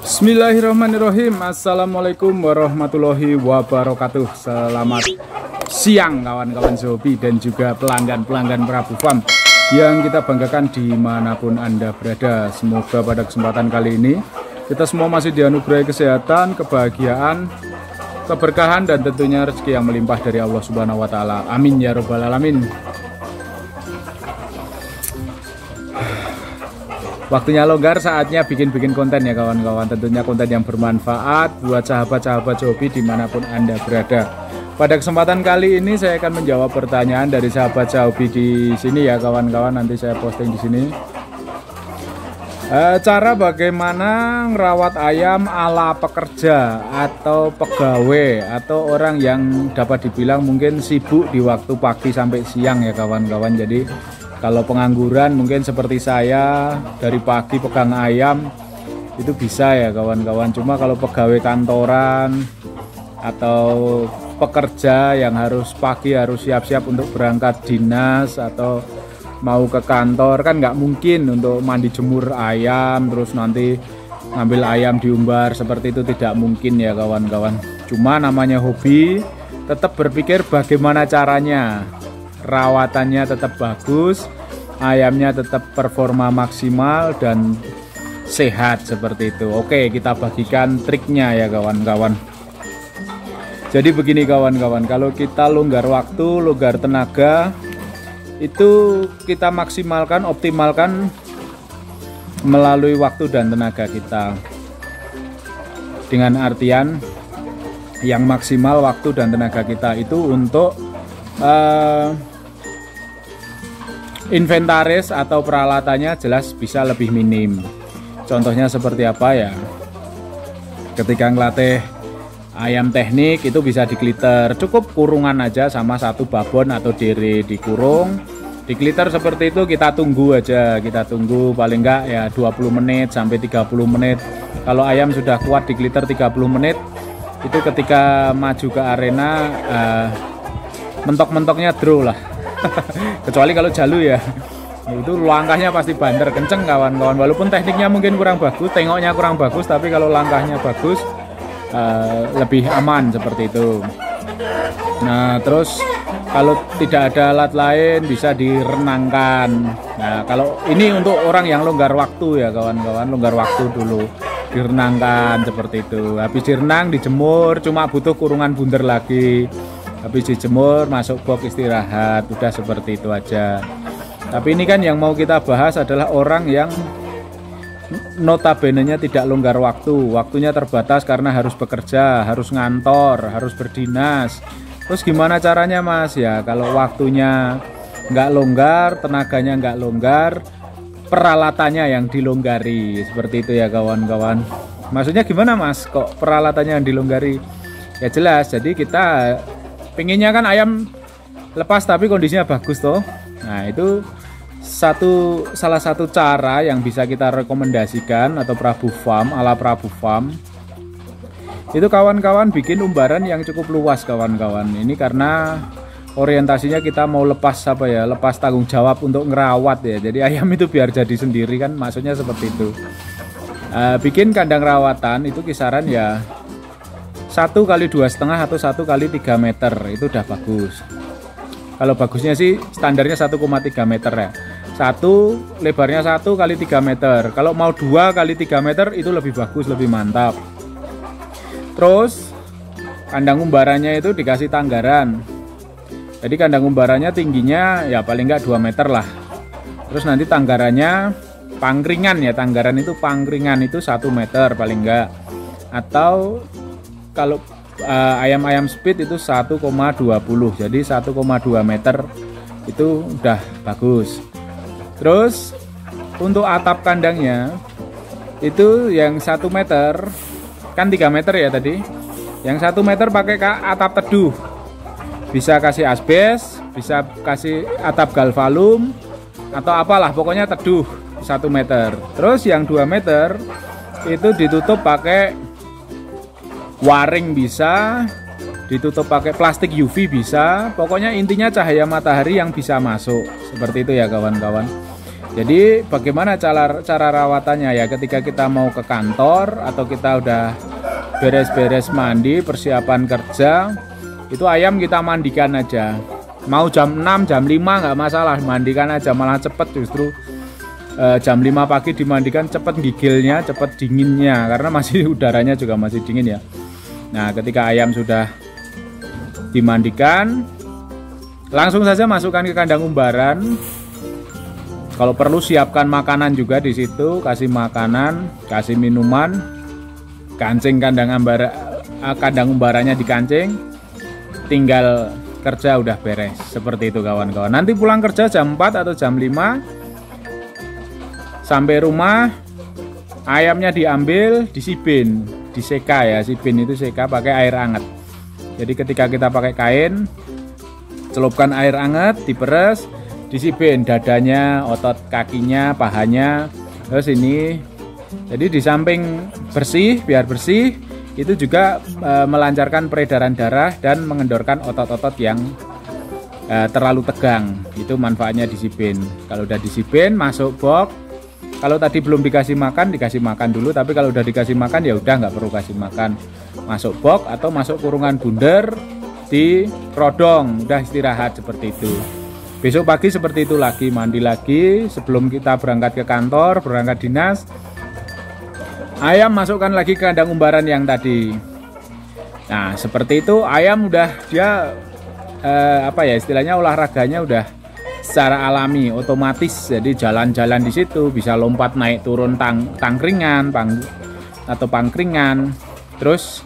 Bismillahirrahmanirrahim. Assalamualaikum warahmatullahi wabarakatuh. Selamat siang kawan-kawan Zobi dan juga pelanggan-pelanggan Prabu Farm yang kita banggakan dimanapun Anda berada. Semoga pada kesempatan kali ini kita semua masih dianugerahi kesehatan, kebahagiaan, keberkahan, dan tentunya rezeki yang melimpah dari Allah Subhanahu wa Ta'ala. Amin ya Rabbal 'Alamin. Waktunya longgar, saatnya bikin konten ya kawan-kawan. Tentunya konten yang bermanfaat buat sahabat-sahabat Zobi dimanapun Anda berada. Pada kesempatan kali ini saya akan menjawab pertanyaan dari sahabat Zobi di sini ya kawan-kawan. Nanti saya posting di sini. Cara bagaimana ngerawat ayam ala pekerja atau pegawai atau orang yang dapat dibilang mungkin sibuk di waktu pagi sampai siang ya kawan-kawan. Jadi kalau pengangguran mungkin seperti saya dari pagi pegang ayam itu bisa ya kawan-kawan. Cuma kalau pegawai kantoran atau pekerja yang harus pagi harus siap-siap untuk berangkat dinas atau mau ke kantor kan nggak mungkin untuk mandi jemur ayam terus nanti ngambil ayam diumbar, seperti itu tidak mungkin ya kawan-kawan. Cuma namanya hobi, tetap berpikir bagaimana caranya rawatannya tetap bagus, ayamnya tetap performa maksimal dan sehat seperti itu. Oke, kita bagikan triknya ya kawan-kawan. Jadi begini kawan-kawan, kalau kita longgar waktu, longgar tenaga, itu kita maksimalkan, optimalkan melalui waktu dan tenaga kita. Dengan artian yang maksimal waktu dan tenaga kita itu untuk inventaris atau peralatannya jelas bisa lebih minim. Contohnya seperti apa ya? Ketika ngelatih ayam teknik itu bisa dikliter, cukup kurungan aja sama satu babon atau dere dikurung, dikliter seperti itu. Kita tunggu aja, kita tunggu paling enggak ya 20 menit sampai 30 menit. Kalau ayam sudah kuat dikliter 30 menit, itu ketika maju ke arena mentok-mentoknya draw lah. Kecuali kalau jalu ya, itu langkahnya pasti banter kenceng kawan-kawan. Walaupun tekniknya mungkin kurang bagus, tengoknya kurang bagus, tapi kalau langkahnya bagus lebih aman seperti itu. Nah terus kalau tidak ada alat lain bisa direnangkan. Nah kalau ini untuk orang yang longgar waktu ya kawan-kawan, longgar waktu dulu direnangkan seperti itu. Habis direnang dijemur, cuma butuh kurungan bundar lagi. Habis dijemur masuk box istirahat, udah seperti itu aja. Tapi ini kan yang mau kita bahas adalah orang yang notabene-nya tidak longgar waktu, waktunya terbatas karena harus bekerja, harus ngantor, harus berdinas. Terus gimana caranya mas ya? Kalau waktunya nggak longgar, tenaganya nggak longgar, peralatannya yang dilonggari, seperti itu ya kawan-kawan. Maksudnya gimana mas? Kok peralatannya yang dilonggari? Ya jelas, jadi kita pengennya kan ayam lepas tapi kondisinya bagus toh. Nah itu salah satu cara yang bisa kita rekomendasikan atau Prabu Farm, ala Prabu Farm itu kawan-kawan bikin umbaran yang cukup luas kawan-kawan. Ini karena orientasinya kita mau lepas apa ya, lepas tanggung jawab untuk ngerawat ya. Jadi ayam itu biar jadi sendiri kan, maksudnya seperti itu. Bikin kandang rawatan itu kisaran ya 1 kali 2,5 atau 1 kali 3 meter itu udah bagus. Kalau bagusnya sih standarnya 1,3 meter ya. Lebarnya 1 kali 3 meter. Kalau mau 2 kali 3 meter itu lebih bagus, lebih mantap. Terus kandang umbarannya itu dikasih tanggaran. Jadi kandang umbarannya tingginya ya paling enggak 2 meter lah. Terus nanti tanggarannya pangkringan ya, tanggaran itu pangkringan itu 1 meter paling enggak. Atau kalau ayam-ayam speed itu 1,20, jadi 1,2 meter itu udah bagus. Terus untuk atap kandangnya itu yang 1 meter kan 3 meter ya tadi, yang 1 meter pakai atap teduh, bisa kasih asbes, bisa kasih atap galvalum atau apalah, pokoknya teduh 1 meter. Terus yang 2 meter itu ditutup pakai waring, bisa ditutup pakai plastik UV, bisa, pokoknya intinya cahaya matahari yang bisa masuk, seperti itu ya kawan-kawan. Jadi bagaimana cara rawatannya ya, ketika kita mau ke kantor atau kita udah beres-beres mandi persiapan kerja, itu ayam kita mandikan aja. Mau jam 6 jam 5 nggak masalah, mandikan aja, malah cepet justru. Jam 5 pagi dimandikan cepet gigilnya, cepet dinginnya, karena masih udaranya juga masih dingin ya. Nah ketika ayam sudah dimandikan, langsung saja masukkan ke kandang umbaran. Kalau perlu siapkan makanan juga di situ, kasih makanan, kasih minuman, kancing kandang umbarannya dikancing, tinggal kerja udah beres. Seperti itu kawan-kawan. Nanti pulang kerja jam 4 atau jam 5, sampai rumah ayamnya diambil, disibin, diseka ya, sibin itu seka pakai air hangat. Jadi ketika kita pakai kain, celupkan air hangat, diperes, disibin dadanya, otot kakinya, pahanya, terus ini. Jadi di samping bersih, biar bersih, itu juga melancarkan peredaran darah dan mengendorkan otot-otot yang terlalu tegang. Itu manfaatnya disibin. Kalau udah disibin, masuk box. Kalau tadi belum dikasih makan dulu. Tapi kalau udah dikasih makan ya udah, nggak perlu kasih makan. Masuk box atau masuk kurungan bundar di rodong, udah istirahat seperti itu. Besok pagi seperti itu lagi, mandi lagi sebelum kita berangkat ke kantor, berangkat dinas. Ayam masukkan lagi ke kandang umbaran yang tadi. Nah seperti itu, ayam udah dia istilahnya olahraganya udah secara alami, otomatis. Jadi jalan-jalan di situ, bisa lompat naik turun tangkringan atau pangkringan. Terus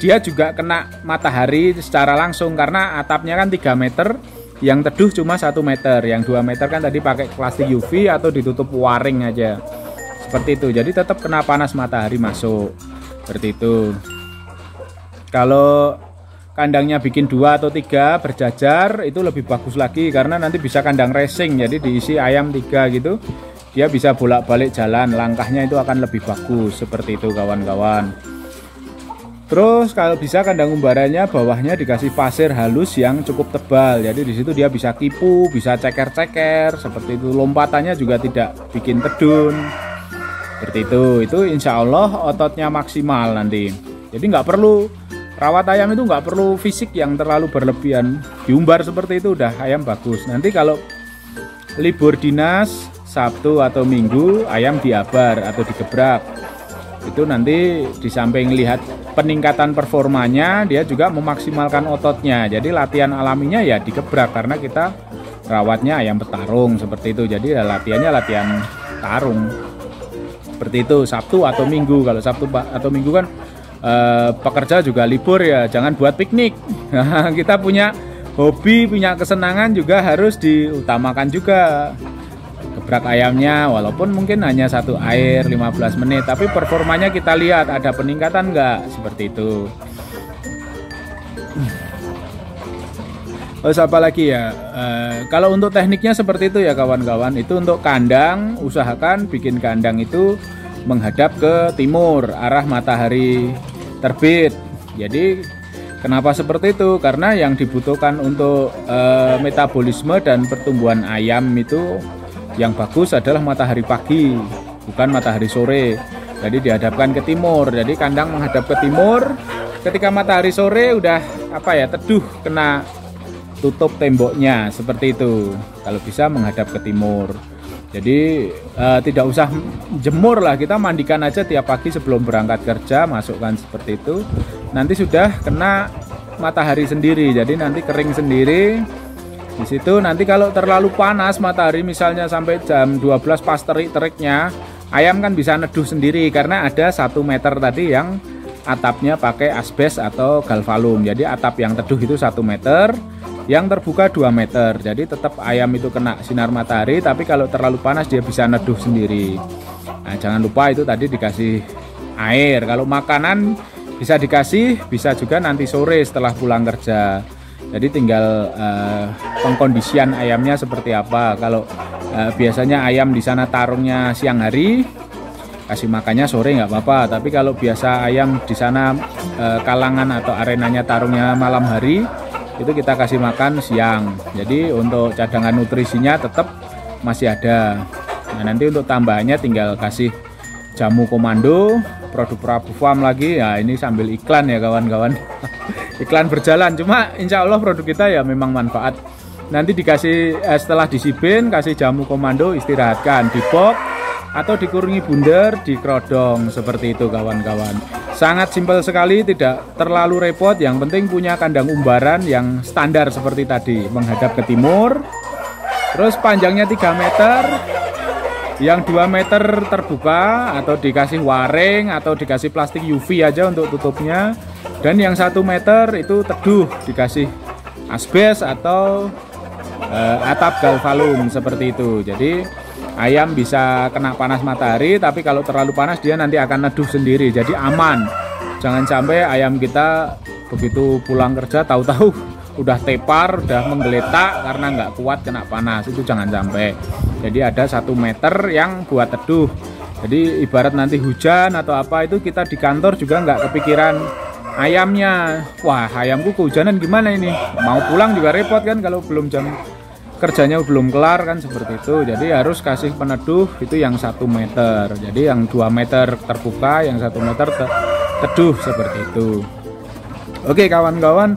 dia juga kena matahari secara langsung karena atapnya kan 3 meter. Yang teduh cuma 1 meter, yang 2 meter kan tadi pakai plastik UV atau ditutup waring aja. Seperti itu, jadi tetap kena panas matahari masuk. Seperti itu. Kalau kandangnya bikin 2 atau 3 berjajar, itu lebih bagus lagi, karena nanti bisa kandang racing, jadi diisi ayam 3 gitu. Dia bisa bolak-balik jalan, langkahnya itu akan lebih bagus. Seperti itu kawan-kawan. Terus kalau bisa kandang umbarannya bawahnya dikasih pasir halus yang cukup tebal. Jadi di situ dia bisa kipu, bisa ceker-ceker, seperti itu. Lompatannya juga tidak bikin tedun. Seperti itu. Itu insya Allah ototnya maksimal nanti. Jadi nggak perlu rawat ayam itu, nggak perlu fisik yang terlalu berlebihan. Diumbar seperti itu udah ayam bagus. Nanti kalau libur dinas Sabtu atau Minggu, ayam diabar atau digebrak. Itu nanti di samping lihat peningkatan performanya, dia juga memaksimalkan ototnya. Jadi latihan alaminya ya digebrak, karena kita rawatnya ayam petarung seperti itu. Jadi ya latihannya latihan tarung. Seperti itu Sabtu atau Minggu. Kalau Sabtu atau Minggu kan pekerja juga libur ya, jangan buat piknik. Kita punya hobi, punya kesenangan juga harus diutamakan juga. Gebrak ayamnya walaupun mungkin hanya 1 air 15 menit, tapi performanya kita lihat ada peningkatan enggak, seperti itu. Terus apa lagi ya, kalau untuk tekniknya seperti itu ya kawan-kawan. Itu untuk kandang, usahakan bikin kandang itu menghadap ke timur, arah matahari terbit. Jadi kenapa seperti itu? Karena yang dibutuhkan untuk metabolisme dan pertumbuhan ayam itu yang bagus adalah matahari pagi, bukan matahari sore. Jadi dihadapkan ke timur. Jadi kandang menghadap ke timur. Ketika matahari sore udah teduh, kena tutup temboknya seperti itu. Kalau bisa menghadap ke timur. Jadi tidak usah jemur lah, kita mandikan aja tiap pagi sebelum berangkat kerja, masukkan seperti itu. Nanti sudah kena matahari sendiri. Jadi nanti kering sendiri. Di situ nanti kalau terlalu panas matahari, misalnya sampai jam 12 pas terik-teriknya, ayam kan bisa neduh sendiri karena ada 1 meter tadi yang atapnya pakai asbes atau galvalum. Jadi atap yang teduh itu 1 meter, yang terbuka 2 meter. Jadi tetap ayam itu kena sinar matahari, tapi kalau terlalu panas dia bisa neduh sendiri. Nah, jangan lupa itu tadi dikasih air. Kalau makanan bisa dikasih, bisa juga nanti sore setelah pulang kerja. Jadi tinggal pengkondisian ayamnya seperti apa. Kalau biasanya ayam di sana tarungnya siang hari, kasih makannya sore nggak apa-apa. Tapi kalau biasa ayam di sana kalangan atau arenanya tarungnya malam hari, itu kita kasih makan siang. Jadi untuk cadangan nutrisinya tetap masih ada. Nah nanti untuk tambahannya tinggal kasih jamu komando, produk Prabu Farm lagi. Ya ini sambil iklan ya kawan-kawan. Iklan berjalan, cuma insya Allah produk kita ya memang manfaat. Nanti dikasih setelah disibin, kasih jamu komando, istirahatkan di box atau dikurungi bundar di kerodong, seperti itu kawan-kawan. Sangat simpel sekali, tidak terlalu repot. Yang penting punya kandang umbaran yang standar seperti tadi, menghadap ke timur. Terus panjangnya 3 meter, yang 2 meter terbuka atau dikasih waring atau dikasih plastik UV aja untuk tutupnya. Dan yang 1 meter itu teduh, dikasih asbes atau atap galvalum seperti itu. Jadi ayam bisa kena panas matahari, tapi kalau terlalu panas dia nanti akan neduh sendiri, jadi aman. Jangan sampai ayam kita begitu pulang kerja tahu-tahu udah tepar, udah menggeletak karena nggak kuat kena panas, itu jangan sampai. Jadi ada 1 meter yang buat teduh. Jadi ibarat nanti hujan atau apa, itu kita di kantor juga nggak kepikiran ayamnya. Wah, ayamku kehujanan gimana ini? Mau pulang juga repot kan kalau belum jam kerjanya belum kelar kan, seperti itu. Jadi harus kasih peneduh itu yang 1 meter. Jadi yang 2 meter terbuka, yang 1 meter teduh, seperti itu. Oke kawan-kawan,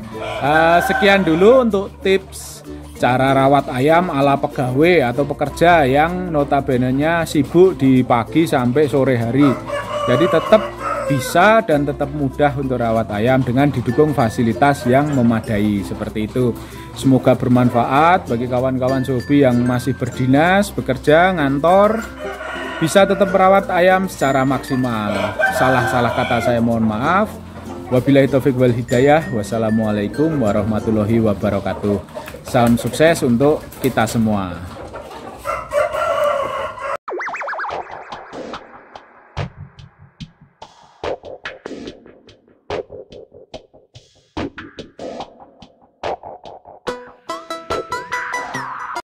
sekian dulu untuk tips cara rawat ayam ala pegawai atau pekerja yang notabene-nya sibuk di pagi sampai sore hari. Jadi tetap bisa dan tetap mudah untuk rawat ayam dengan didukung fasilitas yang memadai, seperti itu. Semoga bermanfaat bagi kawan-kawan hobi yang masih berdinas, bekerja, ngantor, bisa tetap merawat ayam secara maksimal. Salah-salah kata saya mohon maaf. Wabillahi taufiq wal hidayah. Wassalamualaikum warahmatullahi wabarakatuh. Salam sukses untuk kita semua.